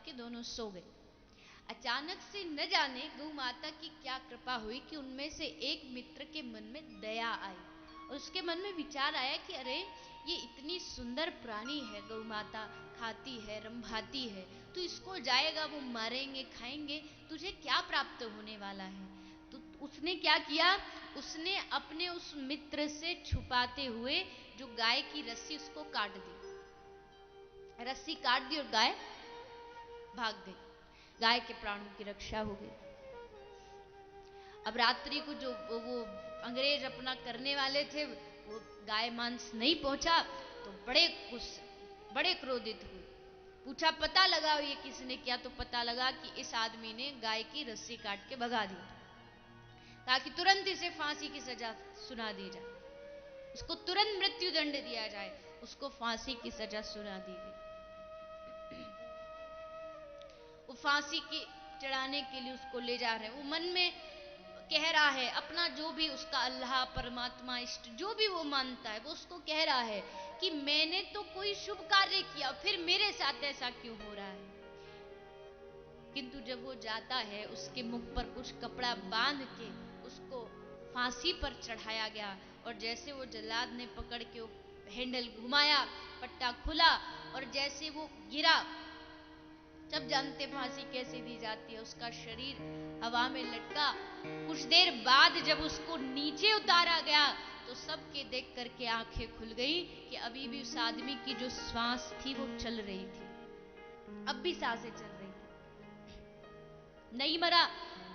के दोनों सो गए। अचानक से न जाने गौ माता की क्या कृपा हुई कि उनमें से एक मित्र के मन में दया आई और उसके मन में विचार आया कि अरे ये इतनी सुंदर प्राणी है, गौ माता खाती है, रंभाती है, तो इसको जाएगा, वो मारेंगे खाएंगे, तुझे क्या प्राप्त होने वाला है। तो उसने क्या किया, उसने अपने उस मित्र से छुपाते हुए जो गाय की रस्सी उसको काट दी, रस्सी काट दी और गाय भाग गई। गाय के प्राणों की रक्षा हो गई। अब रात्रि को जो वो अंग्रेज अपना करने वाले थे, वो गाय मांस नहीं पहुंचा तो बड़े क्रोधित हुए। पूछा पता लगाओ ये किसने किया, तो पता लगा कि इस आदमी ने गाय की रस्सी काट के भगा दी, ताकि तुरंत इसे फांसी की सजा सुना दी जाए, उसको तुरंत मृत्यु दंड दिया जाए। उसको फांसी की सजा सुना दी गई। वो फांसी की चढ़ाने के लिए उसको ले जा रहे हैं। वो मन में कह रहा है, अपना जो भी उसका अल्लाह, परमात्मा, इष्ट जो भी वो मानता है, वो उसको कह रहा है कि मैंने तो कोई शुभ कार्य किया, फिर मेरे साथ ऐसा क्यों हो रहा है। किंतु जब वो जाता है, उसके मुख पर कुछ कपड़ा बांध के उसको फांसी पर चढ़ाया गया। और जैसे वो जल्लाद ने पकड़ के वो हैंडल घुमाया, पट्टा खुला और जैसे वो गिरा, सब जानते फांसी कैसे दी जाती है, उसका शरीर हवा में लटका। कुछ देर बाद जब उसको नीचे उतारा गया तो सबके देख करके आंखें खुल गई कि अभी भी उस आदमी की जो श्वास थी वो चल रही थी, अब भी सांसें चल रही थी, नहीं मरा।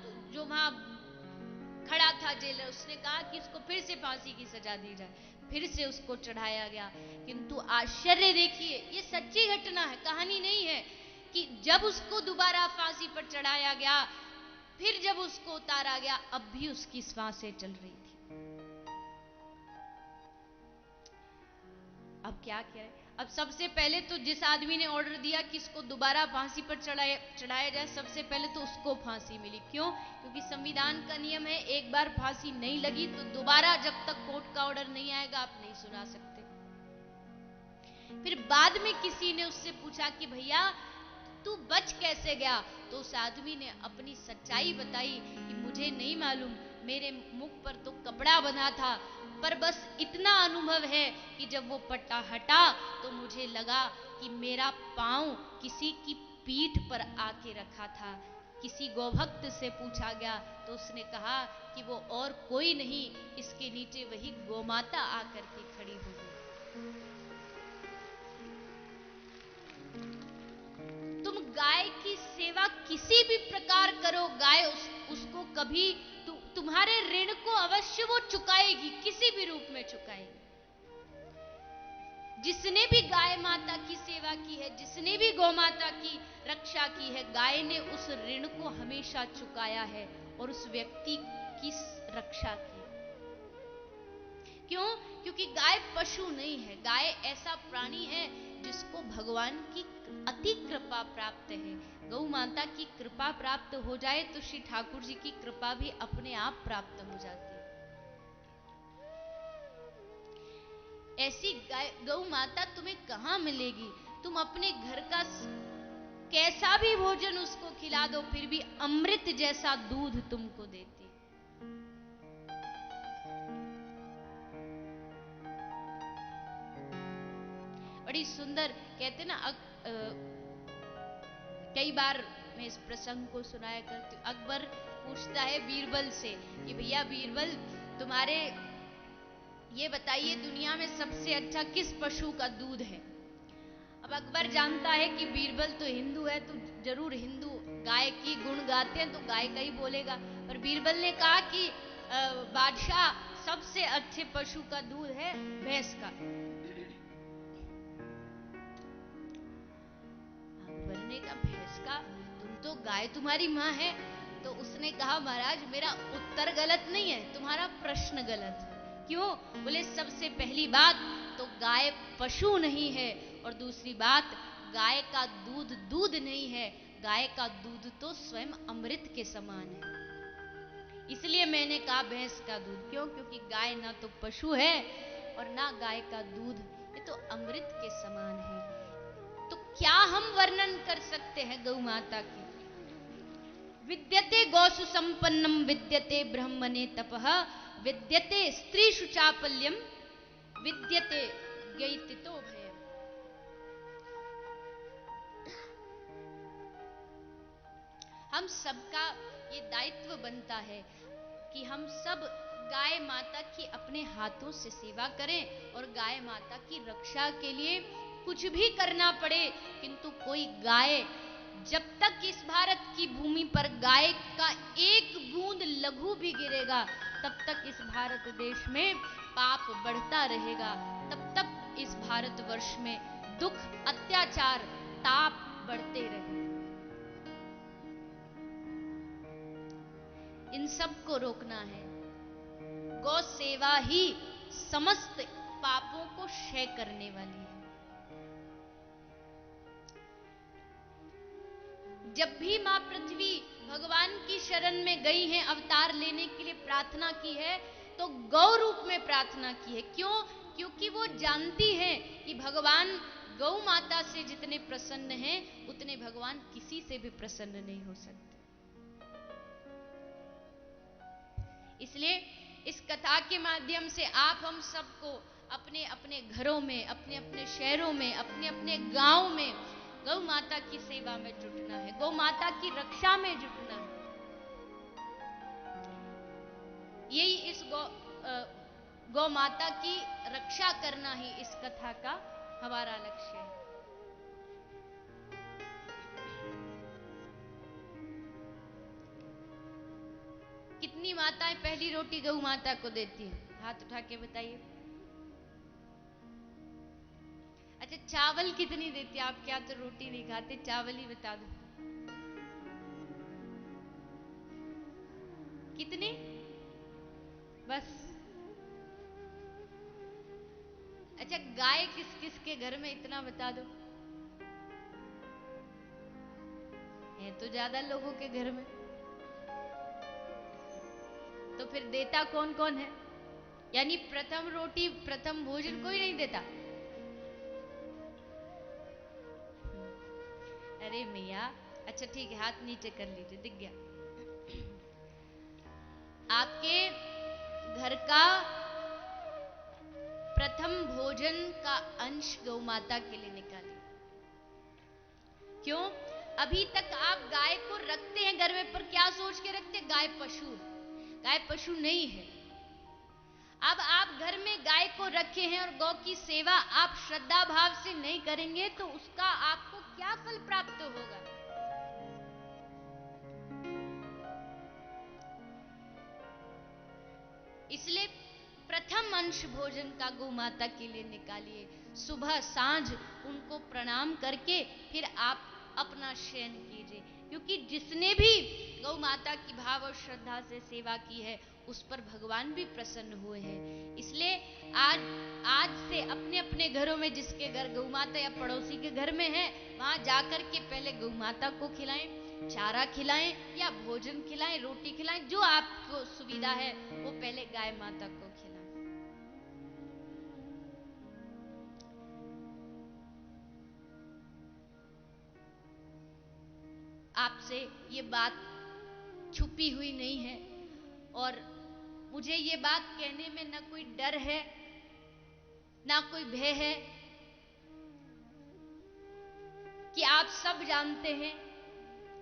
तो जो वहां खड़ा था जेलर, उसने कहा कि इसको फिर से फांसी की सजा दी जाए। फिर से उसको चढ़ाया गया। किंतु आश्चर्य देखिए, ये सच्ची घटना है, कहानी नहीं है, कि जब उसको दोबारा फांसी पर चढ़ाया गया, फिर जब उसको उतारा गया, अब भी उसकी श्वासें चल रही थी। अब क्या करें। अब सबसे पहले तो जिस आदमी ने ऑर्डर दिया कि इसको दोबारा फांसी पर चढ़ाया जाए, सबसे पहले तो उसको फांसी मिली। क्यों? क्योंकि संविधान का नियम है, एक बार फांसी नहीं लगी तो दोबारा जब तक कोर्ट का ऑर्डर नहीं आएगा आप नहीं सुना सकते। फिर बाद में किसी ने उससे पूछा कि भैया तू बच कैसे गया, तो उस आदमी ने अपनी सच्चाई बताई कि मुझे नहीं मालूम, मेरे मुख पर तो कपड़ा बंधा था, पर बस इतना अनुभव है कि जब वो पट्टा हटा तो मुझे लगा कि मेरा पांव किसी की पीठ पर आके रखा था। किसी गौभक्त से पूछा गया तो उसने कहा कि वो और कोई नहीं, इसके नीचे वही गोमाता आकर के खड़ी हो गई। तुम गाय की सेवा किसी भी प्रकार करो, गाय उसको कभी तुम्हारे ऋण को अवश्य वो चुकाएगी, किसी भी रूप में चुकाएगी। जिसने भी गाय माता की सेवा की है, जिसने भी गौ माता की रक्षा की है, गाय ने उस ऋण को हमेशा चुकाया है और उस व्यक्ति की रक्षा की। क्यों? क्योंकि गाय पशु नहीं है, गाय ऐसा प्राणी है जिसको भगवान की अति कृपा प्राप्त है। गौ माता की कृपा प्राप्त हो जाए तो श्री ठाकुर जी की कृपा भी अपने आप प्राप्त हो जाती है। ऐसी गौ माता तुम्हें कहां मिलेगी। तुम अपने घर का कैसा भी भोजन उसको खिला दो, फिर भी अमृत जैसा दूध तुमको देती। बड़ी सुंदर कहते ना, कई बार मैं इस प्रसंग को सुनाया करती हूँ। अकबर पूछता है बीरबल से कि भैया बीरबल, तुम्हारे ये बताइए दुनिया में सबसे अच्छा किस पशु का दूध है। अब अकबर जानता है कि बीरबल तो हिंदू है, तो जरूर हिंदू गाय की गुण गाते हैं, तो गाय का ही बोलेगा। पर बीरबल ने कहा कि बादशाह, सबसे अच्छे पशु का दूध है भैंस का। अकबर ने कहा भैंस का, तुम तो गाय तुम्हारी माँ है। तो उसने कहा महाराज मेरा उत्तर गलत नहीं है, तुम्हारा प्रश्न गलत है। क्यों? बोले सबसे पहली बात तो गाय पशु नहीं है, और दूसरी बात गाय का दूध दूध नहीं है, गाय का दूध तो स्वयं अमृत के समान है। इसलिए मैंने कहा भैंस का दूध। क्यों? क्योंकि गाय ना तो पशु है और ना गाय का दूध, ये तो अमृत के समान है। तो क्या हम वर्णन कर सकते हैं गौ माता की। विद्यते गौसु संपन्नम विद्यते ब्रह्मणे तपः विद्यते स्त्रीषु चापल्यम विद्यते व्यतीतो भयम्। हम सबका ये दायित्व बनता है कि हम सब गाय माता की अपने हाथों से सेवा करें और गाय माता की रक्षा के लिए कुछ भी करना पड़े, किंतु कोई गाय, जब तक इस भारत की भूमि पर गाय का एक बूंद लघु भी गिरेगा तब तक इस भारत देश में पाप बढ़ता रहेगा, तब तक इस भारतवर्ष में दुख, अत्याचार, ताप बढ़ते रहेंगे। इन सब को रोकना है। गौ सेवा ही समस्त पापों को क्षय करने वाली है। जब भी मां पृथ्वी भगवान की शरण में गई हैं, अवतार लेने के लिए प्रार्थना की है, तो गौ रूप में प्रार्थना की है। क्यों? क्योंकि वो जानती है कि भगवान गौ माता से जितने प्रसन्न हैं उतने भगवान किसी से भी प्रसन्न नहीं हो सकते। इसलिए इस कथा के माध्यम से आप हम सबको अपने अपने घरों में, अपने अपने शहरों में, अपने अपने गांव में गौ माता की सेवा में जुटना है, गौ माता की रक्षा में जुटना है। यही इस गौ माता की रक्षा करना ही इस कथा का हमारा लक्ष्य है। कितनी माताएं पहली रोटी गौ माता को देती हैं? हाथ उठा के बताइए। अच्छा, चावल कितनी देती है? आप क्या तो रोटी नहीं खाते, चावल ही बता दो। कितनी? बस। अच्छा, गाय किस किस के घर में, इतना बता दो। है तो ज्यादा लोगों के घर में, तो फिर देता कौन कौन है? यानी प्रथम रोटी, प्रथम भोजन कोई नहीं देता? अरे मिया, अच्छा ठीक है, हाथ नीचे कर लीजिए, दिख गया। आपके घर का प्रथम भोजन का अंश गौ माता के लिए निकालिए। क्यों? अभी तक आप गाय को रखते हैं घर में, पर क्या सोच के रखते हैं? गाय पशु है। गाय पशु नहीं है। अब आप घर में गाय को रखे हैं और गौ की सेवा आप श्रद्धा भाव से नहीं करेंगे तो उसका आपको क्या फल प्राप्त होगा? इसलिए प्रथम अंश भोजन का गौ माता के लिए निकालिए। सुबह सांझ उनको प्रणाम करके फिर आप अपना शयन कीजिए, क्योंकि जिसने भी गौ माता की भाव और श्रद्धा से सेवा की है उस पर भगवान भी प्रसन्न हुए हैं। इसलिए आज से अपने अपने घरों में जिसके घर गौ माता या पड़ोसी के घर में है, वहां जाकर के पहले गौ माता को खिलाएं, चारा खिलाएं या भोजन खिलाएं, रोटी खिलाएं, जो आपको सुविधा है वो पहले गाय माता को खिलाएं। आपसे ये बात छुपी हुई नहीं है और मुझे ये बात कहने में ना कोई डर है ना कोई भय है कि आप सब जानते हैं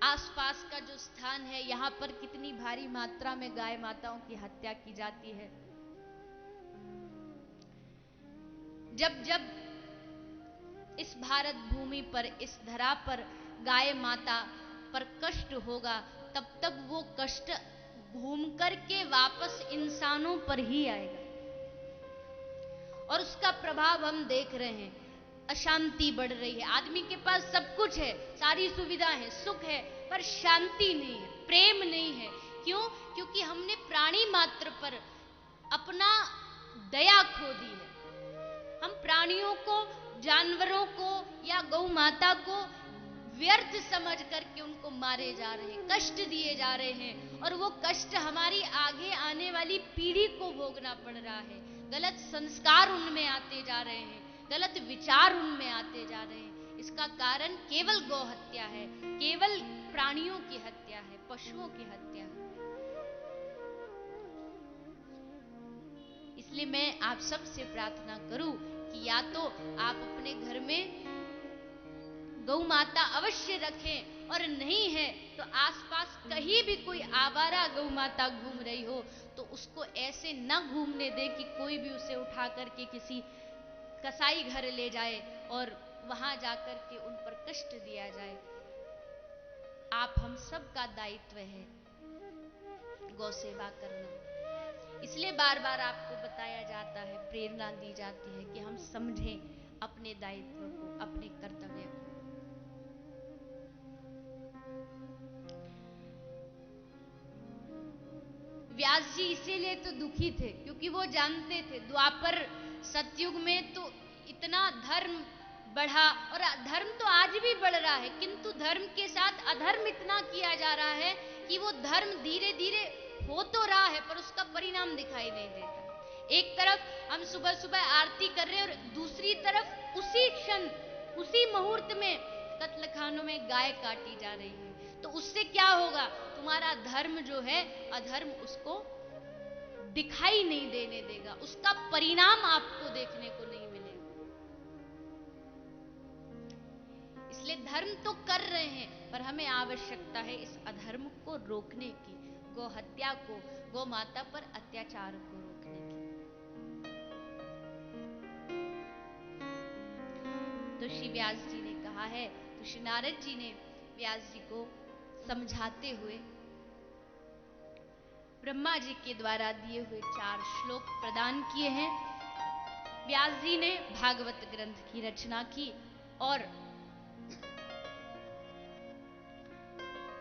आसपास का जो स्थान है यहाँ पर कितनी भारी मात्रा में गाय माताओं की हत्या की जाती है। जब जब इस भारत भूमि पर, इस धरा पर गाय माता पर कष्ट होगा, तब तक वो कष्ट घूम करके वापस इंसानों पर ही आएगा और उसका प्रभाव हम देख रहे हैं। अशांति बढ़ रही है। आदमी के पास सब कुछ है, सारी सुविधा है, सुख है, पर शांति नहीं है, प्रेम नहीं है। क्यों? क्योंकि हमने प्राणी मात्र पर अपना दया खो दी है। हम प्राणियों को, जानवरों को या गौ माता को व्यर्थ समझ करके उनको मारे जा रहे हैं, कष्ट दिए जा रहे हैं और वो कष्ट हमारी आगे आने वाली पीढ़ी को भोगना पड़ रहा है। गलत संस्कार उनमें आते जा रहे हैं, गलत विचार उनमें आते जा रहे हैं। इसका कारण केवल गौ हत्या है, केवल प्राणियों की हत्या है, पशुओं की हत्या है। इसलिए मैं आप सबसे प्रार्थना करूं कि या तो आप अपने घर में गौ माता अवश्य रखें, और नहीं है तो आसपास कहीं भी कोई आवारा गौ माता घूम रही हो तो उसको ऐसे न घूमने दे कि कोई भी उसे उठा करके किसी कसाई घर ले जाए और वहां जाकर के उन पर कष्ट दिया जाए। आप हम सब का दायित्व है गौ सेवा करना। इसलिए बार बार आपको बताया जाता है, प्रेरणा दी जाती है कि हम समझें अपने दायित्व को, अपने कर्तव्य को। व्यास जी इसीलिए तो दुखी थे क्योंकि वो जानते थे द्वापर सतयुग में तो इतना धर्म बढ़ा, और धर्म तो आज भी बढ़ रहा है, किंतु धर्म के साथ अधर्म इतना किया जा रहा है कि वो धर्म धीरे धीरे हो तो रहा है पर उसका परिणाम दिखाई नहीं देता। एक तरफ हम सुबह सुबह आरती कर रहे हैं और दूसरी तरफ उसी क्षण, उसी मुहूर्त में कत्लखानों में गाय काटी जा रही है। तो उससे क्या होगा, तुम्हारा धर्म जो है अधर्म उसको दिखाई नहीं देने देगा, उसका परिणाम आपको देखने को नहीं मिलेगा। इसलिए धर्म तो कर रहे हैं पर हमें आवश्यकता है इस अधर्म को रोकने की, गौ हत्या को, गौ माता पर अत्याचार को रोकने की। तो श्री व्यास जी ने कहा है, तो श्री नारद जी ने व्यास जी को समझाते हुए ब्रह्मा जी के द्वारा दिए हुए 4 श्लोक प्रदान किए हैं। व्यास जी ने भागवत ग्रंथ की रचना की और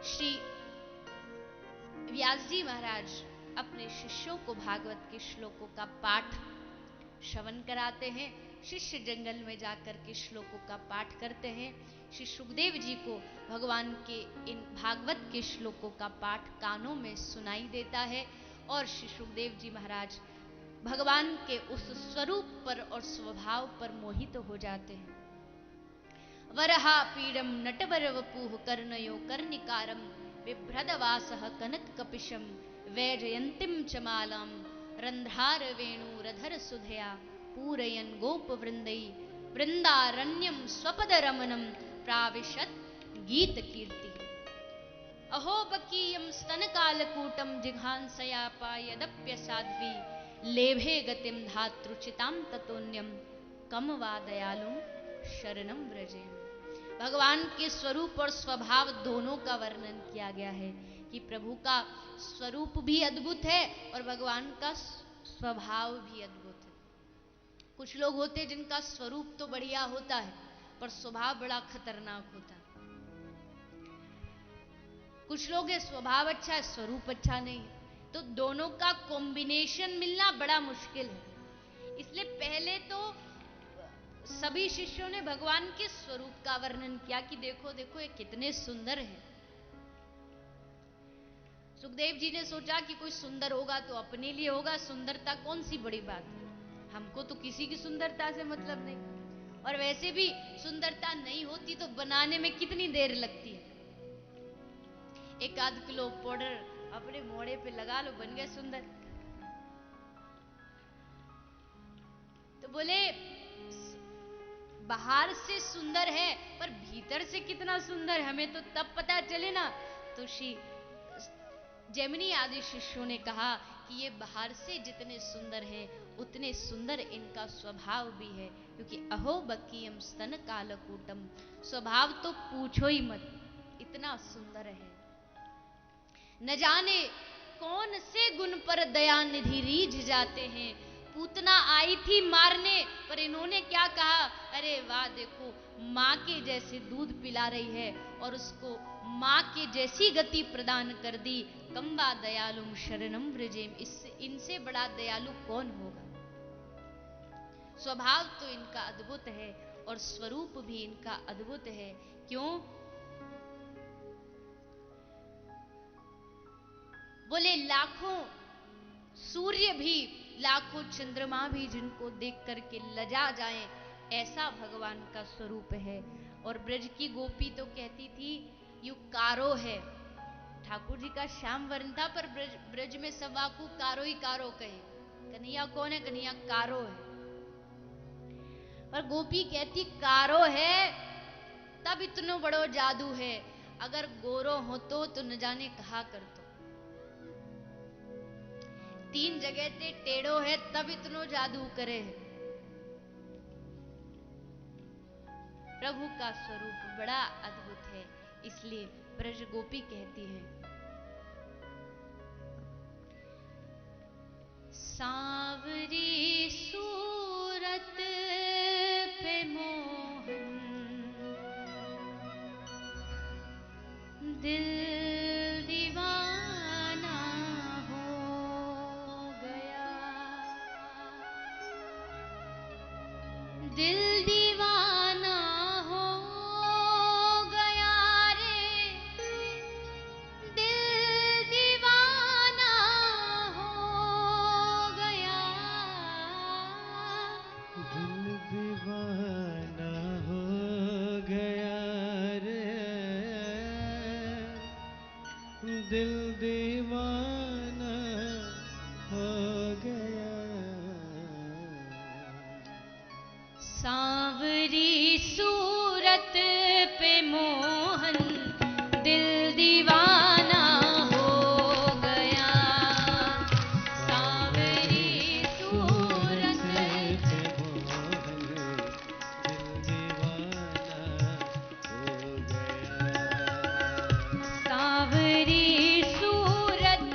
श्री व्यास जी महाराज अपने शिष्यों को भागवत के श्लोकों का पाठ श्रवण कराते हैं। शिष्य जंगल में जाकर के श्लोकों का पाठ करते हैं। श्री सुखदेव जी को भगवान के इन भागवत के श्लोकों का पाठ कानों में सुनाई देता है और श्री सुखदेव जी महाराज भगवान के उस स्वरूप पर और स्वभाव पर मोहित हो जाते हैं। वरहा पीडम नटवर वपुः कर्णयो कर्णिकारम बिभ्रदवासः कनक कपिशम वैजयंतीम च मालाम रंध्रार वेणुरधर सुधया पूरयन गोप वृंदै वृंदारण्यम स्वपद रमनम प्राविशत गीत कीर्ति। अहो बकीयम स्तन कालकूटम जिघांसयापायदप्य साध्वी लेभे गतिम धातृचिताम ततोन्यम कम वा दयालुम शरणम व्रजेम। भगवान के स्वरूप और स्वभाव दोनों का वर्णन किया गया है कि प्रभु का स्वरूप भी अद्भुत है और भगवान का स्वभाव भी अद्भुत है। कुछ लोग होते हैं जिनका स्वरूप तो बढ़िया होता है पर स्वभाव बड़ा खतरनाक होता है। कुछ लोग है स्वभाव अच्छा है स्वरूप अच्छा नहीं है, तो दोनों का कॉम्बिनेशन मिलना बड़ा मुश्किल है। इसलिए पहले तो सभी शिष्यों ने भगवान के स्वरूप का वर्णन किया कि देखो देखो ये कितने सुंदर हैं। सुखदेव जी ने सोचा कि कोई सुंदर होगा तो अपने लिए होगा, सुंदरता कौन सी बड़ी बात है, हमको तो किसी की सुंदरता से मतलब नहीं, और वैसे भी सुंदरता नहीं होती तो बनाने में कितनी देर लगती है। 1 किलो पाउडर अपने मोड़े पे लगा लो, बन गए सुंदर। तो बोले बाहर से सुंदर है पर भीतर से कितना सुंदर हमें तो तब पता चले ना। तो श्री जैमिनी आदि शिष्यों ने कहा कि ये बाहर से जितने सुंदर हैं उतने सुंदर इनका स्वभाव भी है, क्योंकि अहो बकीयम स्तन कालकूटम, स्वभाव तो पूछो ही मत, इतना सुंदर है। न जाने कौन से गुण पर दया निधि रीझ जाते हैं। पूतना आई थी मारने पर इन्होंने क्या कहा, अरे वाह देखो माँ के जैसे दूध पिला रही है और उसको माँ के जैसी गति प्रदान कर दी। कम्बा दयालुम शरणम व्रजेम, इससे इनसे बड़ा दयालु कौन होगा। स्वभाव तो इनका अद्भुत है और स्वरूप भी इनका अद्भुत है। क्यों? बोले लाखों सूर्य भी, लाखों चंद्रमा भी जिनको देख करके लजा जाएं, ऐसा भगवान का स्वरूप है। और ब्रज की गोपी तो कहती थी यू कारो है। ठाकुर जी का श्याम वर्ण था, पर ब्रज में सवाकू कारो ही कारो कहे। कन्हैया कौन है? कन्हैया कारो है। पर गोपी कहती कारो है तब इतनो बड़ो जादू है, अगर गोरो हो तो न जाने कहा कर तो। 3 जगह ते टेढ़ो है तब इतनो जादू करे है। प्रभु का स्वरूप बड़ा अद्भुत है, इसलिए ब्रज गोपी कहती है सांवरी सूरत पे मोहन दिल दीवाना हो गया, दिल दीवाना हो गया रे, दिल दीवाना हो गया, दिल दीवाना हो गया रे, दिल दीवाना हो गया। सांवरी सूरत पे मोहन दिल दीवाना हो गया, सांवरी सूरत पे मोहन दिल दीवाना हो गया, सांवरी सूरत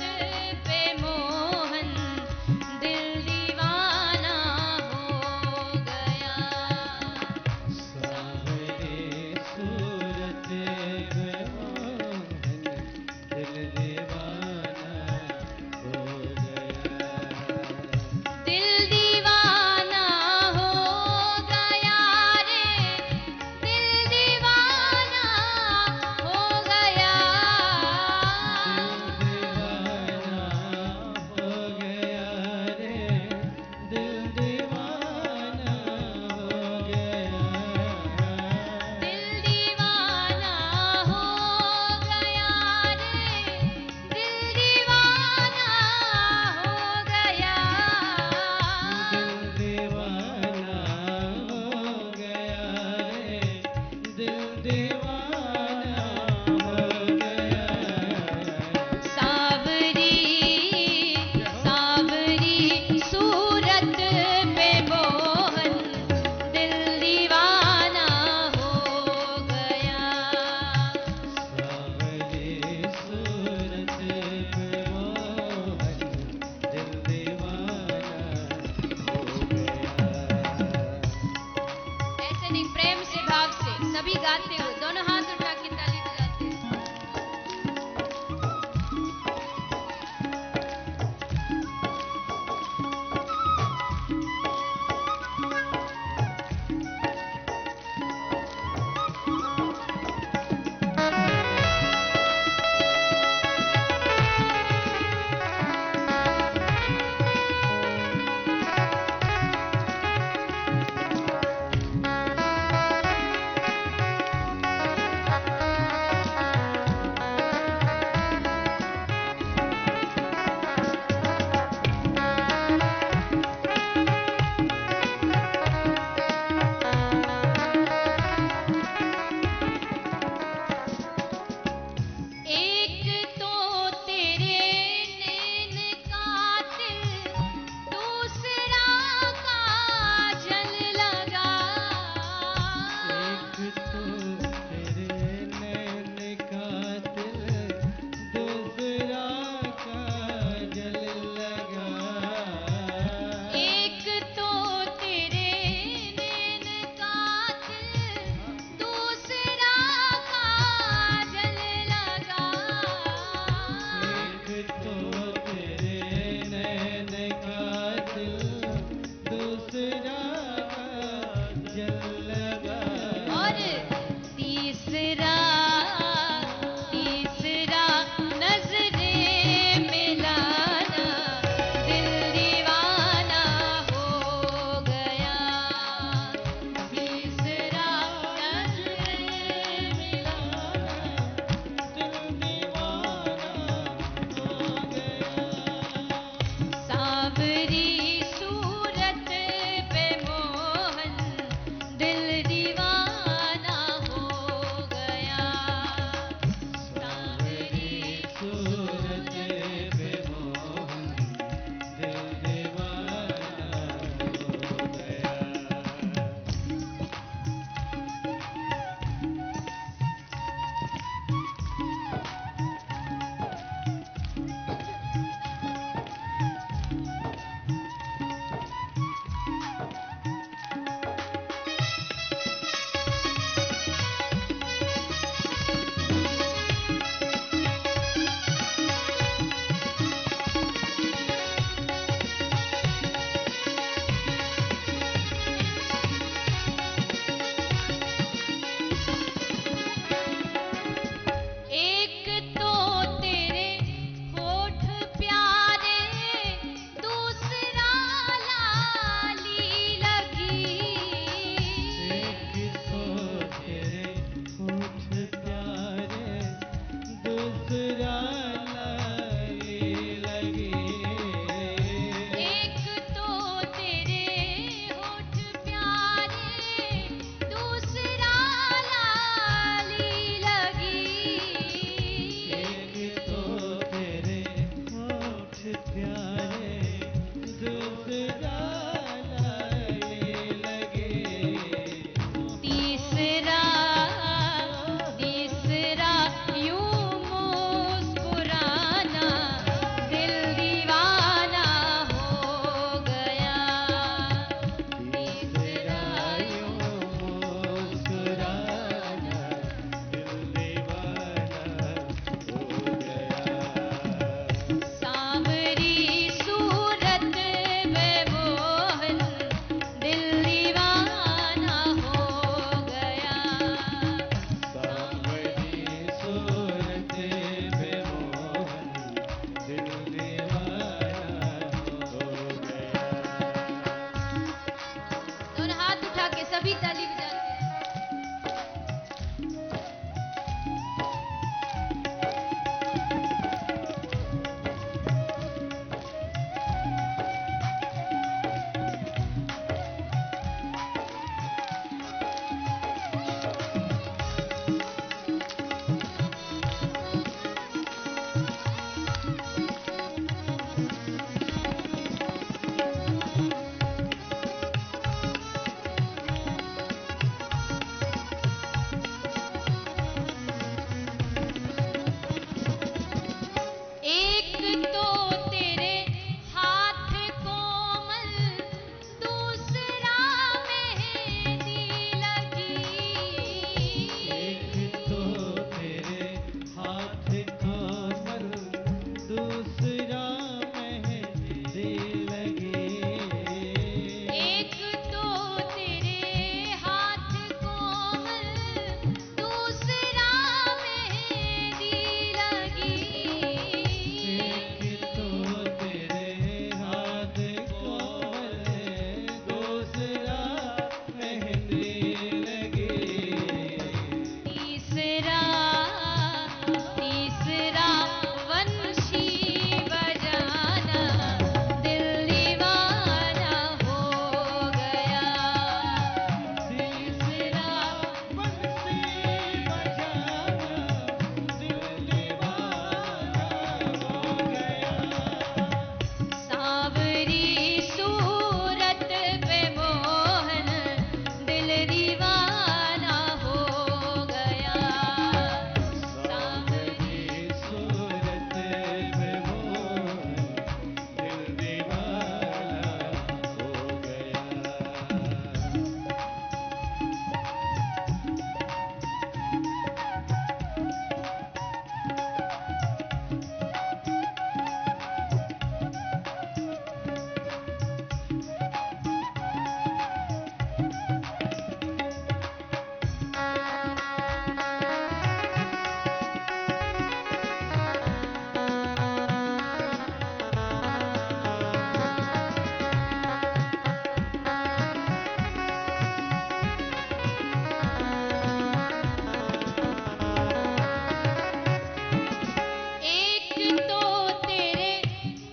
तो तेरे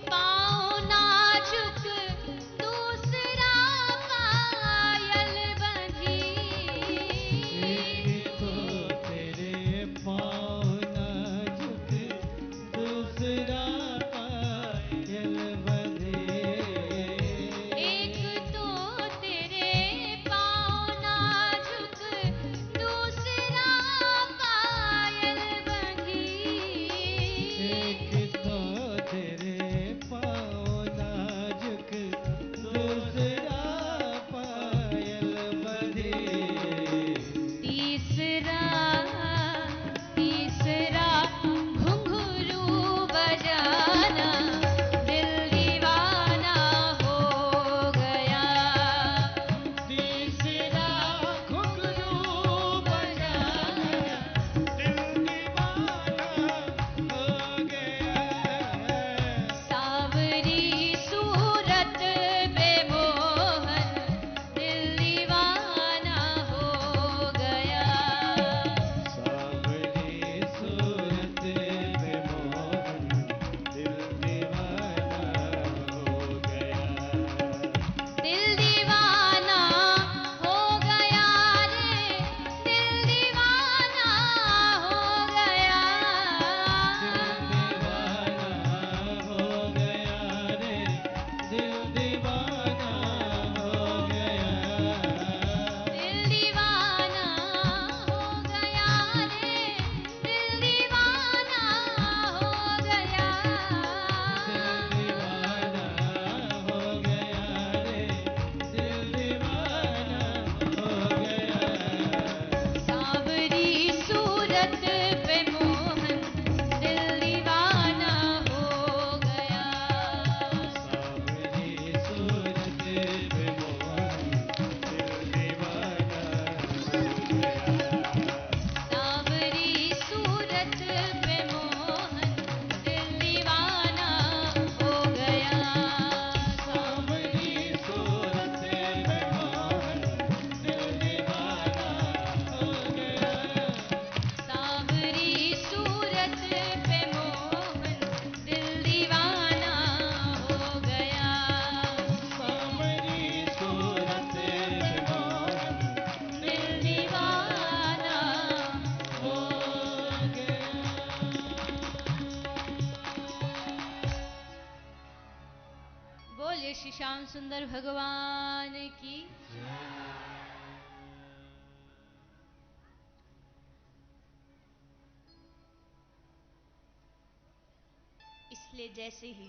पाँव नाजुक, दूसरा पायल बंधी। एक तो तेरे पाँव नाजुक, दूसरा पायल बंधे। एक तो तेरे पाँव नाजुक, दूसरा पायल बंधी। एक तो तेरे पाँव नाजुक, दूसरा पायल बंधे। तीसरा तीसरा घुंघरू बजाना, दिल दीवाना हो गया। तीसरा घुंघरू बजाना, दिल दीवाना हो गया। सावरी सूरत पे मोहन, दिल दीवाना हो गया। सावरी सूरत पे मोहन, दिल दीवाना हो गया। दिल दीवाना हो गया रे, दिल दीवाना हो गया। दिल दीवाना हो गया रे, दिल दीवाना हो गया। दिल दीवाना हो गया रे, दिल दीवाना हो गया। दिल दीवाना हो गया रे, सावरी सूरत पे मोहन, दिल दीवाना हो गया। सावरी सूरत पे मोहन, दिल दीवाना हो गया। सावरी सूरत पे मोहन, दिल दीवाना हो गया। सावरी सूरत पे मोहन, दिल दीवाना हो गया। बोलिए श्री श्याम सुंदर भगवान की। इसलिए जैसे ही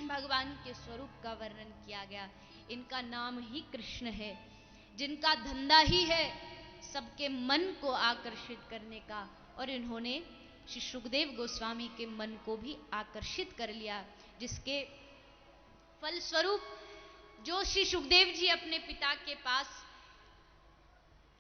भगवान के स्वरूप का वर्णन किया गया, इनका नाम ही कृष्ण है, जिनका धंधा ही है सबके मन को आकर्षित करने का, और इन्होंने श्री सुखदेव गोस्वामी के मन को भी आकर्षित कर लिया, जिसके फलस्वरूप जो श्री सुखदेव जी अपने पिता के पास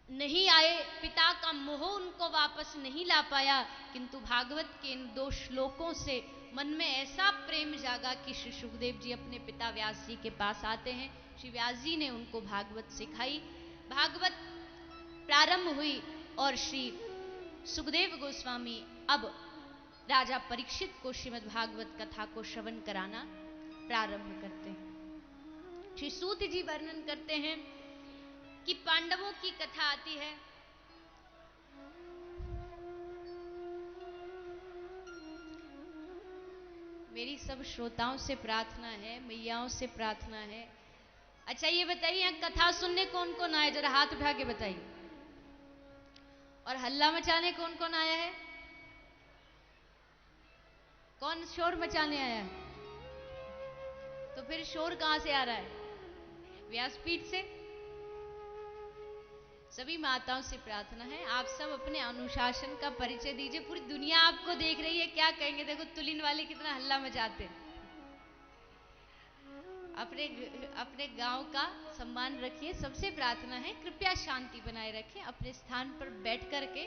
नहीं आए, पिता का मोह उनको वापस नहीं ला पाया, किंतु भागवत के इन 2 श्लोकों से मन में ऐसा प्रेम जागा कि श्री सुखदेव जी अपने पिता व्यास जी के पास आते हैं। श्री व्यास जी ने उनको भागवत सिखाई, भागवत प्रारंभ हुई और श्री सुखदेव गोस्वामी अब राजा परीक्षित को श्रीमद् भागवत कथा को श्रवण कराना प्रारंभ करते हैं। श्री सूत जी वर्णन करते हैं कि पांडवों की कथा आती है। मेरी सब श्रोताओं से प्रार्थना है, मैयाओं से प्रार्थना है, अच्छा ये बताइए यहाँ कथा सुनने कौन कौन आया, जरा हाथ उठा के बताइए। और हल्ला मचाने कौन कौन आया है? कौन शोर मचाने आया है? तो फिर शोर कहां से आ रहा है? व्यासपीठ से। सभी माताओं से प्रार्थना है, आप सब अपने अनुशासन का परिचय दीजिए। पूरी दुनिया आपको देख रही है, क्या कहेंगे? देखो तुलिन वाले कितना हल्ला मचाते हैं। अपने गांव का सम्मान रखिए। सबसे प्रार्थना है कृपया शांति बनाए रखें। अपने स्थान पर बैठ करके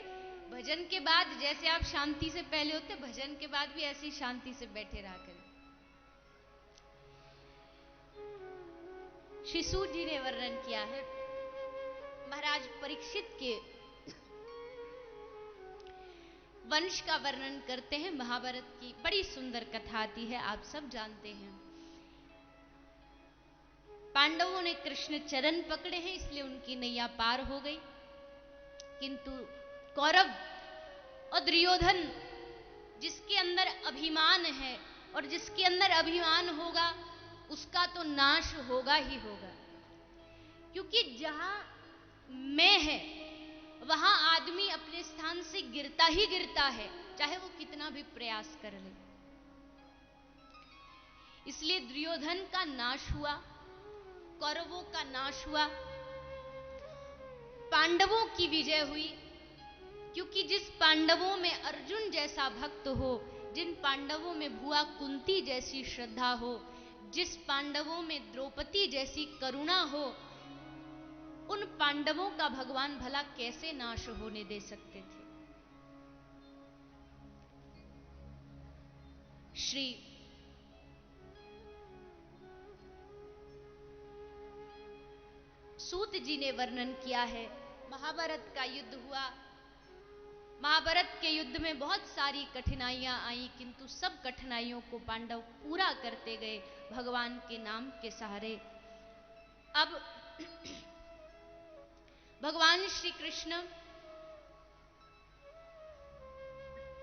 भजन के बाद जैसे आप शांति से पहले होते, भजन के बाद भी ऐसी शांति से बैठे रहा करें। श्री सूत जी ने वर्णन किया है महाराज परीक्षित के वंश का वर्णन करते हैं। महाभारत की बड़ी सुंदर कथा आती है, आप सब जानते हैं। पांडवों ने कृष्ण चरण पकड़े हैं, इसलिए उनकी नैया पार हो गई। किंतु कौरव और दुर्योधन, जिसके अंदर अभिमान है, और जिसके अंदर अभिमान होगा उसका तो नाश होगा ही होगा। क्योंकि जहां मैं है वहां आदमी अपने स्थान से गिरता ही गिरता है, चाहे वो कितना भी प्रयास कर ले। इसलिए दुर्योधन का नाश हुआ, कौरवों का नाश हुआ, पांडवों की विजय हुई। क्योंकि जिस पांडवों में अर्जुन जैसा भक्त हो, जिन पांडवों में भुआ कुंती जैसी श्रद्धा हो, जिस पांडवों में द्रौपदी जैसी करुणा हो, उन पांडवों का भगवान भला कैसे नाश होने दे सकते थे। श्री सूत जी ने वर्णन किया है, महाभारत का युद्ध हुआ। महाभारत के युद्ध में बहुत सारी कठिनाइयां आई, किंतु सब कठिनाइयों को पांडव पूरा करते गए भगवान के नाम के सहारे। अब भगवान श्री कृष्ण,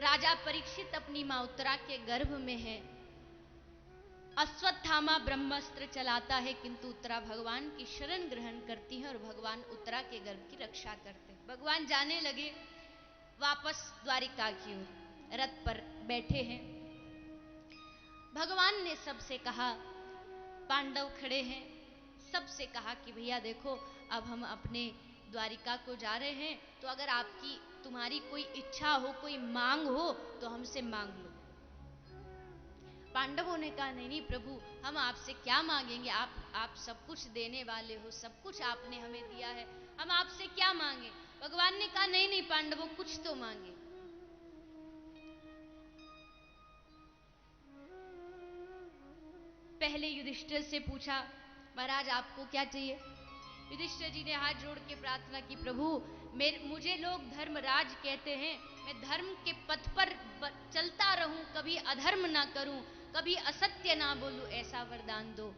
राजा परीक्षित अपनी मां उत्तरा के गर्भ में है। अश्वत्थामा ब्रह्मास्त्र चलाता है, किंतु उत्तरा भगवान की शरण ग्रहण करती है और भगवान उत्तरा के गर्भ की रक्षा करते हैं। भगवान जाने लगे वापस द्वारिका की ओर, रथ पर बैठे हैं। भगवान ने सबसे कहा, पांडव खड़े हैं, सबसे कहा कि भैया देखो, अब हम अपने द्वारिका को जा रहे हैं, तो अगर तुम्हारी कोई इच्छा हो, कोई मांग हो तो हमसे मांग लो। पांडवों ने कहा, नहीं नहीं प्रभु, हम आपसे क्या मांगेंगे, आप सब कुछ देने वाले हो, सब कुछ आपने हमें दिया है, हम आपसे क्या मांगे। भगवान ने कहा, नहीं नहीं पांडवों, कुछ तो मांगे। पहले युधिष्ठिर से पूछा, महाराज आपको क्या चाहिए। युधिष्ठिर जी ने हाथ जोड़ के प्रार्थना की, प्रभु मुझे लोग धर्मराज कहते हैं, मैं धर्म के पथ पर चलता रहूं, कभी अधर्म ना करूं, कभी असत्य ना बोलूं, ऐसा वरदान दो।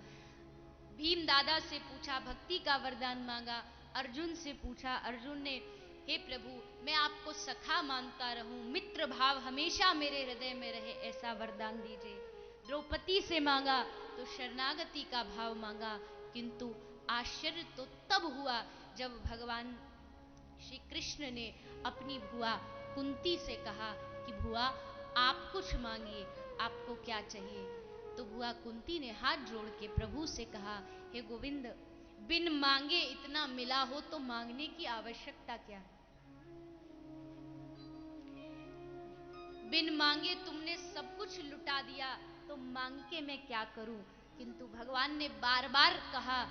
भीम दादा से पूछा, भक्ति का वरदान मांगा। अर्जुन से पूछा, अर्जुन ने, हे प्रभु मैं आपको सखा मानता रहूं, मित्र भाव हमेशा मेरे हृदय में रहे, ऐसा वरदान दीजिए। द्रौपदी से मांगा तो शरणागति का भाव मांगा। किंतु आश्चर्य तो तब हुआ जब भगवान श्री कृष्ण ने अपनी भुआ कुंती से कहा कि भुआ आप कुछ मांगिए, आपको क्या चाहिए। तो भुआ कुंती ने हाथ जोड़ के प्रभु से कहा, हे गोविंद, बिन मांगे इतना मिला हो तो मांगने की आवश्यकता क्या है। बिन मांगे तुमने सब कुछ लुटा दिया, तो मांग के मैं क्या करूं। किंतु भगवान ने बार बार कहा,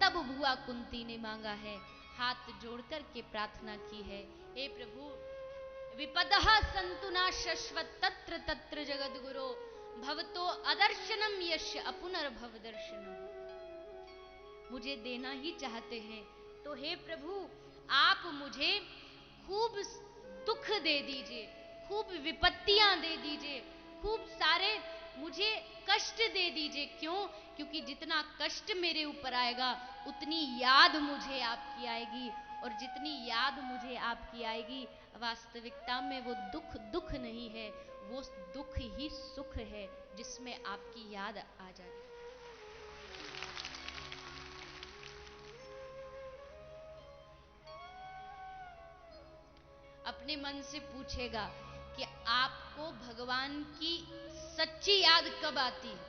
तब भुआ कुंती ने मांगा है, हाथ जोड़कर के प्रार्थना की है, हे प्रभु विपदः सन्तु न शश्वत् तत्र तत्र जगद गुरो, भवतो अदर्शनम यश अपुनर्भव दर्शनम। मुझे देना ही चाहते हैं तो हे प्रभु आप मुझे खूब दुख दे दीजिए, खूब विपत्तियां दे दीजिए, खूब सारे मुझे कष्ट दे दीजिए। क्यों? क्योंकि जितना कष्ट मेरे ऊपर आएगा उतनी याद मुझे आपकी आएगी, और जितनी याद मुझे आपकी आएगी वास्तविकता में वो दुख दुख नहीं है, वो दुख ही सुख है जिसमें आपकी याद आ जाए। अपने मन से पूछेगा कि आपको भगवान की सच्ची याद कब आती है।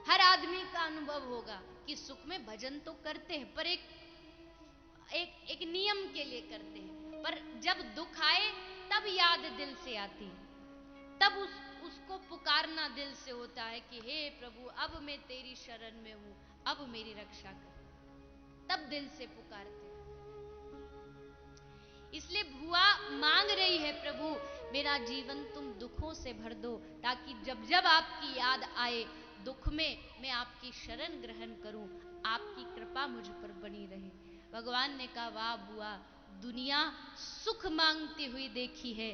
हर आदमी का अनुभव होगा कि सुख में भजन तो करते हैं, पर एक नियम के लिए करते हैं, पर जब दुख आए तब याद दिल से आती है, तब उसको पुकारना दिल से होता है कि हे प्रभु अब मैं तेरी शरण में हूं, अब मेरी रक्षा कर, तब दिल से पुकारते हैं। इसलिए भुआ मांग रही है, प्रभु मेरा जीवन तुम दुखों से भर दो, ताकि जब जब आपकी याद आए दुख में मैं आपकी शरण ग्रहण करूं, आपकी कृपा मुझ पर बनी रहे। भगवान ने कहा, वाह बुआ, दुनिया सुख मांगती हुई देखी है,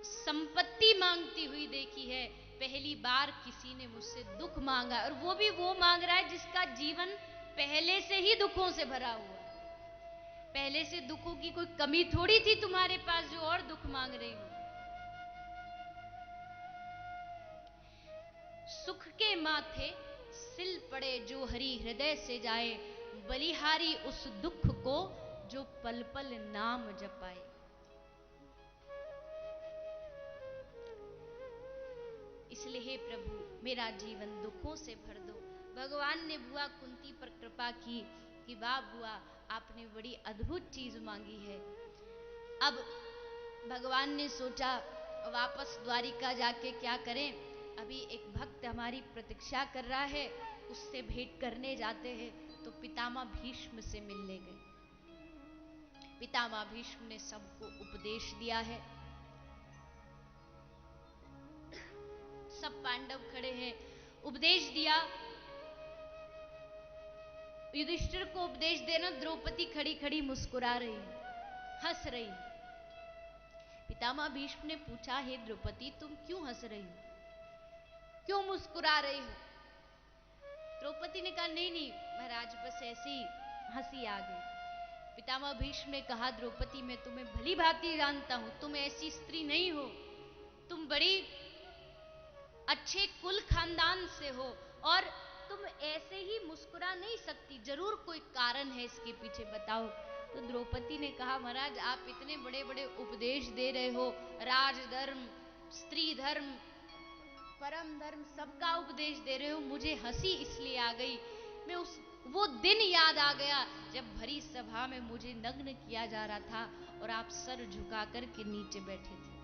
संपत्ति मांगती हुई देखी है। पहली बार किसी ने मुझसे दुख मांगा, और वो भी वो मांग रहा है जिसका जीवन पहले से ही दुखों से भरा हुआ है। पहले से दुखों की कोई कमी थोड़ी थी तुम्हारे पास जो और दुख मांग रही हो। सुख के माथे सिल पड़े जो हरि हृदय से जाए, बलिहारी उस दुख को जो पल पल नाम जपाए। इसलिए हे प्रभु मेरा जीवन दुखों से भर दो। भगवान ने बुआ कुंती पर कृपा की कि वाह बुआ आपने बड़ी अद्भुत चीज मांगी है। अब भगवान ने सोचा वापस द्वारिका जाके क्या करें, अभी एक भक्त हमारी प्रतीक्षा कर रहा है, उससे भेंट करने जाते हैं। तो पितामह भीष्म से मिलने गए। पितामह भीष्म ने सबको उपदेश दिया है। सब पांडव खड़े हैं, उपदेश दिया। युधिष्ठिर को उपदेश देना, द्रौपदी खड़ी खड़ी मुस्कुरा रही है, हंस रही है। पितामह भीष्म ने पूछा, हे द्रौपदी तुम क्यों हंस रही हो, क्यों मुस्कुरा रही हो? द्रौपदी ने कहा नहीं नहीं महाराज बस ऐसी हंसी आ गई। पितामह भीष्म ने कहा, द्रौपदी मैं तुम्हें भली भांति जानता हूं, तुम ऐसी स्त्री नहीं हो, तुम बड़ी अच्छे कुल खानदान से हो और तुम ऐसे ही मुस्कुरा नहीं सकती, जरूर कोई कारण है इसके पीछे, बताओ। तो द्रौपदी ने कहा, महाराज आप इतने बड़े बड़े उपदेश दे रहे हो, राजधर्म, स्त्री धर्म, परम धर्म, सबका उपदेश दे रहे हो, मुझे हंसी इसलिए आ गई, मैं वो दिन याद आ गया जब भरी सभा में मुझे नग्न किया जा रहा था और आप सर झुका कर के नीचे बैठे थे।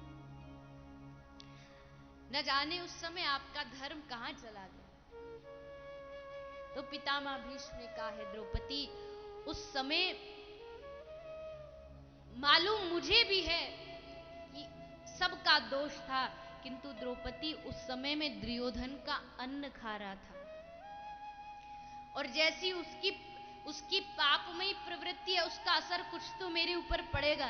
न जाने उस समय आपका धर्म कहां चला गया। तो पितामह भीष्म ने कहा, है द्रौपदी उस समय मालूम मुझे भी है कि सबका दोष था, किंतु द्रौपदी उस समय में दुर्योधन का अन्न खा रहा था, और जैसी उसकी पापमयी प्रवृत्ति है, उसका असर कुछ तो मेरे ऊपर पड़ेगा,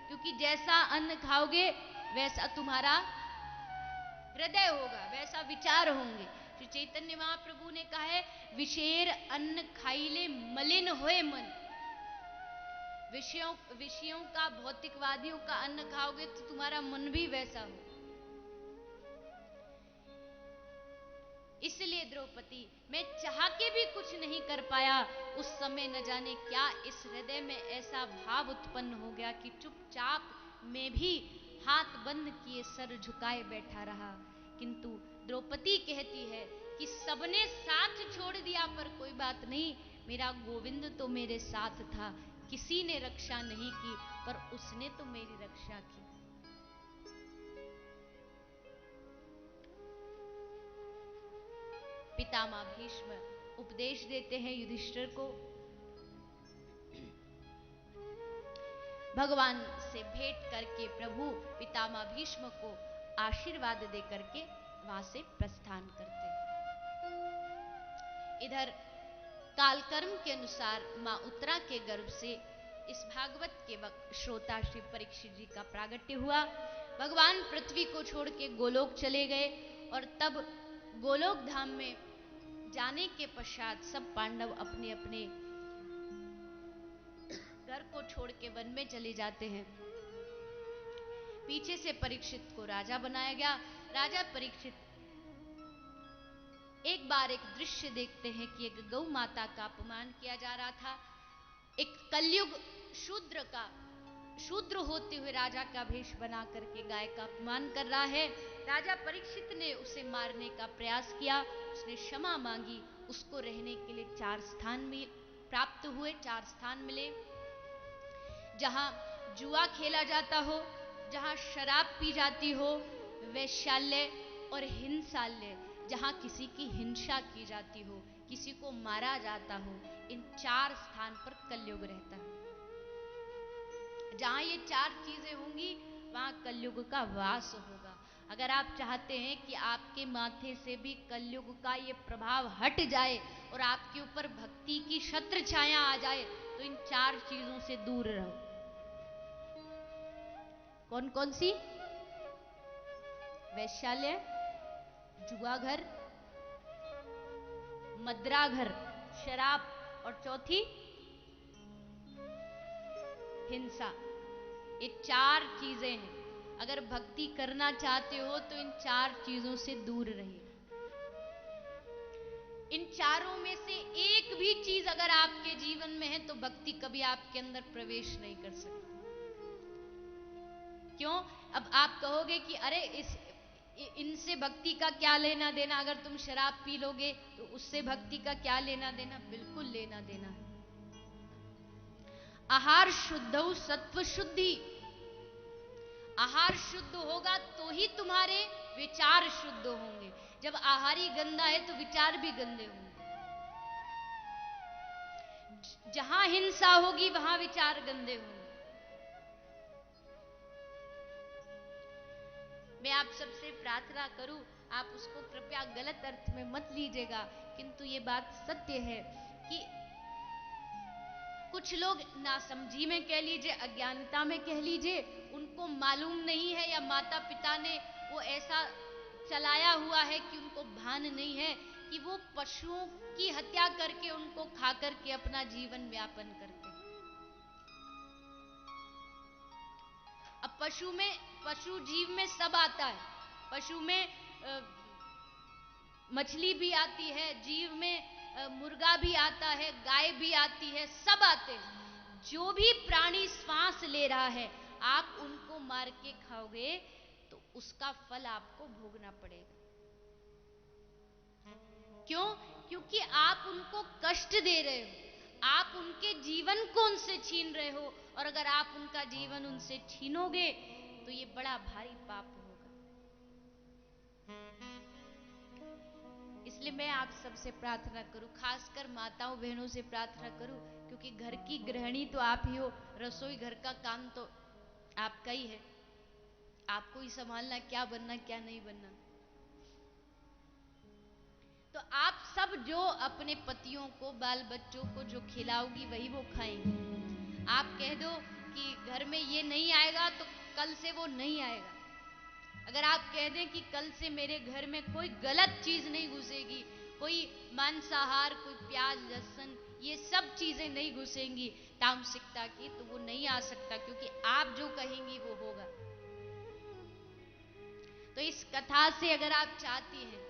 क्योंकि जैसा अन्न खाओगे वैसा तुम्हारा हृदय होगा, वैसा विचार होंगे। श्री चैतन्य महाप्रभु ने कहा है, विषेर अन्न खाइले मलिन होए मन। विषयों का, भौतिकवादियों का अन्न खाओगे तो तुम्हारा मन भी वैसा हो। इसलिए द्रौपदी मैं चाह के भी कुछ नहीं कर पाया। उस समय न जाने क्या इस हृदय में ऐसा भाव उत्पन्न हो गया कि चुपचाप मैं भी हाथ बंद किए सर झुकाए बैठा रहा। किंतु द्रौपदी कहती है कि सबने साथ छोड़ दिया पर कोई बात नहीं, मेरा गोविंद तो मेरे साथ था, किसी ने रक्षा नहीं की पर उसने तो मेरी रक्षा की। पितामह भीष्म उपदेश देते हैं युधिष्ठिर को। भगवान से भेंट करके प्रभु पितामह भीष्म को आशीर्वाद दे करके वहां से प्रस्थान करते हैं। इधर कालकर्म के अनुसार मां उत्तरा के गर्भ से इस भागवत के वक्त श्रोता श्री परीक्षित जी का प्रागट्य हुआ। भगवान पृथ्वी को छोड़ के गोलोक चले गए और तब गोलोक धाम में जाने के पश्चात सब पांडव अपने अपने घर को छोड़ के वन में चले जाते हैं। पीछे से परीक्षित को राजा बनाया गया। राजा परीक्षित एक बार एक दृश्य देखते हैं कि एक गौ माता का अपमान किया जा रहा था। एक कलयुग शूद्र होते हुए राजा का भेष बना करके गाय का अपमान कर रहा है। राजा परीक्षित ने उसे मारने का प्रयास किया, उसने क्षमा मांगी। उसको रहने के लिए 4 स्थान में प्राप्त हुए, 4 स्थान मिले, जहां जुआ खेला जाता हो, जहां शराब पी जाती हो, वैश्यालय और हिंसालय, जहां किसी की हिंसा की जाती हो, किसी को मारा जाता हो, इन 4 स्थान पर कलयुग रहता है। जहां ये 4 चीजें होंगी वहां कलयुग का वास होगा। अगर आप चाहते हैं कि आपके माथे से भी कलयुग का ये प्रभाव हट जाए और आपके ऊपर भक्ति की छत्र छाया आ जाए, तो इन 4 चीजों से दूर रहो। कौन कौन सी? वैश्यालय, जुआघर, मद्राघर, शराब, और चौथी हिंसा। ये 4 चीजें हैं। अगर भक्ति करना चाहते हो तो इन 4 चीजों से दूर रहिए। इन चारों में से एक भी चीज अगर आपके जीवन में है तो भक्ति कभी आपके अंदर प्रवेश नहीं कर सकती। क्यों? अब आप कहोगे कि अरे इनसे भक्ति का क्या लेना देना, अगर तुम शराब पी लोगे तो उससे भक्ति का क्या लेना देना? बिल्कुल लेना देना है। आहार शुद्धौ सत्व शुद्धि। आहार शुद्ध होगा तो ही तुम्हारे विचार शुद्ध होंगे। जब आहार ही गंदा है तो विचार भी गंदे होंगे। जहां हिंसा होगी वहां विचार गंदे होंगे। मैं आप सबसे प्रार्थना करूं, आप उसको कृपया गलत अर्थ में मत लीजिएगा, किंतु ये बात सत्य है कि कुछ लोग नासमझी में कह लीजिए, अज्ञानता में कह लीजिए, उनको मालूम नहीं है या माता पिता ने वो ऐसा चलाया हुआ है कि उनको भान नहीं है कि वो पशुओं की हत्या करके उनको खा करके अपना जीवन व्यापन करते हैं। अब पशु जीव में सब आता है। पशु में मछली भी आती है, जीव में मुर्गा भी आता है, गाय भी आती है, सब आते हैं। जो भी प्राणी श्वास ले रहा है, आप उनको मार के खाओगे तो उसका फल आपको भोगना पड़ेगा। क्यों? क्योंकि आप उनको कष्ट दे रहे हो, आप उनके जीवन को उनसे छीन रहे हो, और अगर आप उनका जीवन उनसे छीनोगे तो ये बड़ा भारी पाप होगा। इसलिए मैं आप सबसे प्रार्थना करूं, खासकर माताओं बहनों से प्रार्थना करूं, क्योंकि घर की गृहिणी तो आप ही हो, रसोई घर का काम तो आपका ही है। आपको ही संभालना, क्या बनना क्या नहीं बनना। तो आप सब जो अपने पतियों को, बाल बच्चों को जो खिलाओगी वही वो खाएंगे। आप कह दो कि घर में ये नहीं आएगा तो कल से वो नहीं आएगा। अगर आप कह दें कि कल से मेरे घर में कोई गलत चीज नहीं घुसेगी, कोई मांसाहार, कोई प्याज लहसुन, ये सब चीजें नहीं घुसेंगी तामसिकता की, तो वो नहीं आ सकता, क्योंकि आप जो कहेंगी वो होगा। तो इस कथा से अगर आप चाहती हैं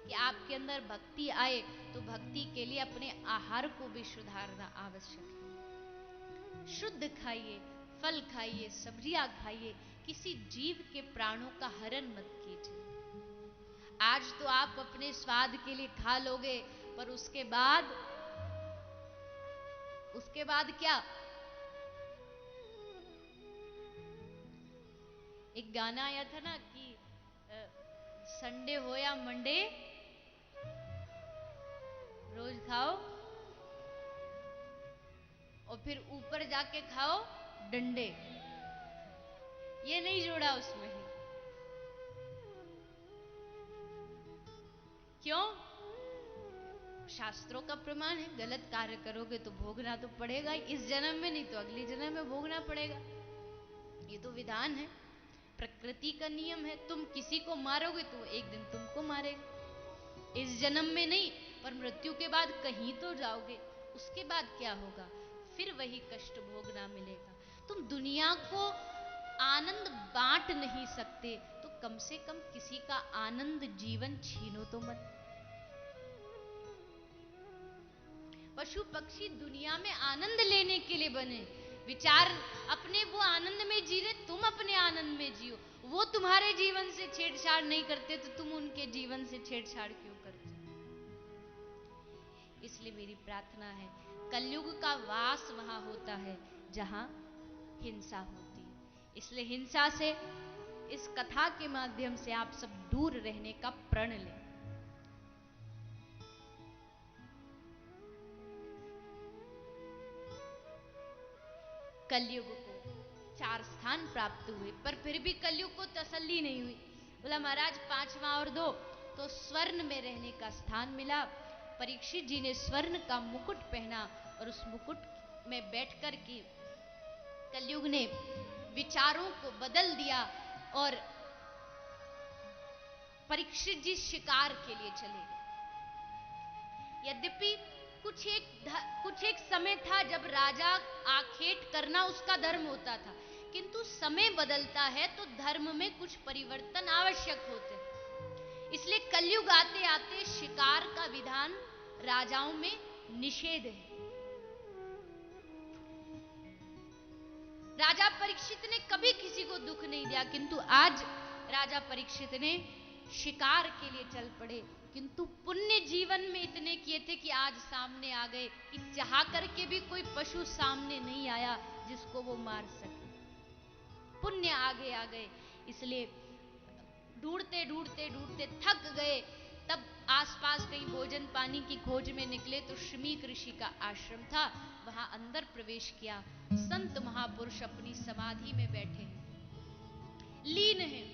कि आपके अंदर भक्ति आए तो भक्ति के लिए अपने आहार को भी सुधारना आवश्यक है। शुद्ध खाइए, फल खाइए, सब्जियां खाइए, किसी जीव के प्राणों का हरण मत कीजिए। आज तो आप अपने स्वाद के लिए खा लोगे, पर उसके बाद क्या? एक गाना आया था ना कि संडे हो या मंडे रोज खाओ और फिर ऊपर जाके खाओ डंडे। ये नहीं जोड़ा उसमें। क्यों? शास्त्रों का प्रमाण है, गलत कार्य करोगे तो भोगना तो पड़ेगा, इस जन्म में नहीं तो अगले जन्म में भोगना पड़ेगा। ये तो विधान है, प्रकृति का नियम है। तुम किसी को मारोगे तो एक दिन तुमको मारेगा। इस जन्म में नहीं, पर मृत्यु के बाद कहीं तो जाओगे। उसके बाद क्या होगा? फिर वही कष्ट भोगना मिलेगा। तुम दुनिया को आनंद बांट नहीं सकते तो कम से कम किसी का आनंद जीवन छीनो तो मत। पशु पक्षी दुनिया में आनंद लेने के लिए बने, विचार अपने वो आनंद में जी रहे, तुम अपने आनंद में जियो। वो तुम्हारे जीवन से छेड़छाड़ नहीं करते तो तुम उनके जीवन से छेड़छाड़ क्यों करते? इसलिए मेरी प्रार्थना है, कलयुग का वास वहां होता है जहां हिंसा होती है। इसलिए हिंसा से, इस कथा के माध्यम से आप सब दूर रहने का प्रण लें। कलयुग को 4 स्थान प्राप्त हुए, पर फिर भी कलयुग को तसल्ली नहीं हुई। बोला महाराज 5वां और दो, तो स्वर्ण में रहने का स्थान मिला। परीक्षित जी ने स्वर्ण का मुकुट पहना और उस मुकुट में बैठकर के कलयुग ने विचारों को बदल दिया और परीक्षित जी शिकार के लिए चले गए। यद्यपि कुछ एक समय था जब राजा आखेट करना उसका धर्म होता था, किंतु समय बदलता है तो धर्म में कुछ परिवर्तन आवश्यक होते हैं। इसलिए कलयुग आते आते शिकार का विधान राजाओं में निषेध है। राजा परीक्षित ने कभी किसी को दुख नहीं दिया, किंतु आज राजा परीक्षित ने शिकार के लिए चल पड़े, किंतु पुण्य जीवन में इतने किए थे कि आज सामने आ गए कि चाह करके भी कोई पशु सामने नहीं आया जिसको वो मार सके। पुण्य आगे आ गए, इसलिए ढूंढते ढूंढते ढूंढते थक गए। तब आसपास कहीं भोजन पानी की खोज में निकले तो शमीक ऋषि का आश्रम था, वहां अंदर प्रवेश किया। संत महापुरुष अपनी समाधि में बैठे हैं, लीन हैं,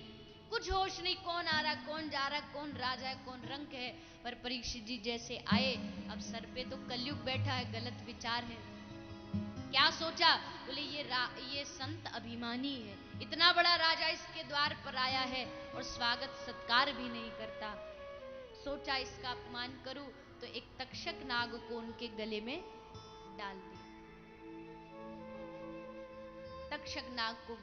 कुछ होश नहीं, कौन आ रहा कौन जा रहा, कौन राजा है कौन रंक है। पर परीक्षित जी जैसे आए, अब सर पे तो कलयुग बैठा है, गलत विचार है। क्या सोचा, बोले ये संत अभिमानी है, इतना बड़ा राजा इसके द्वार पर आया है और स्वागत सत्कार भी नहीं करता। सोचा इसका अपमान करूं तो एक तक्षक नाग को उनके गले में डाल दिया। तक्षक नाग को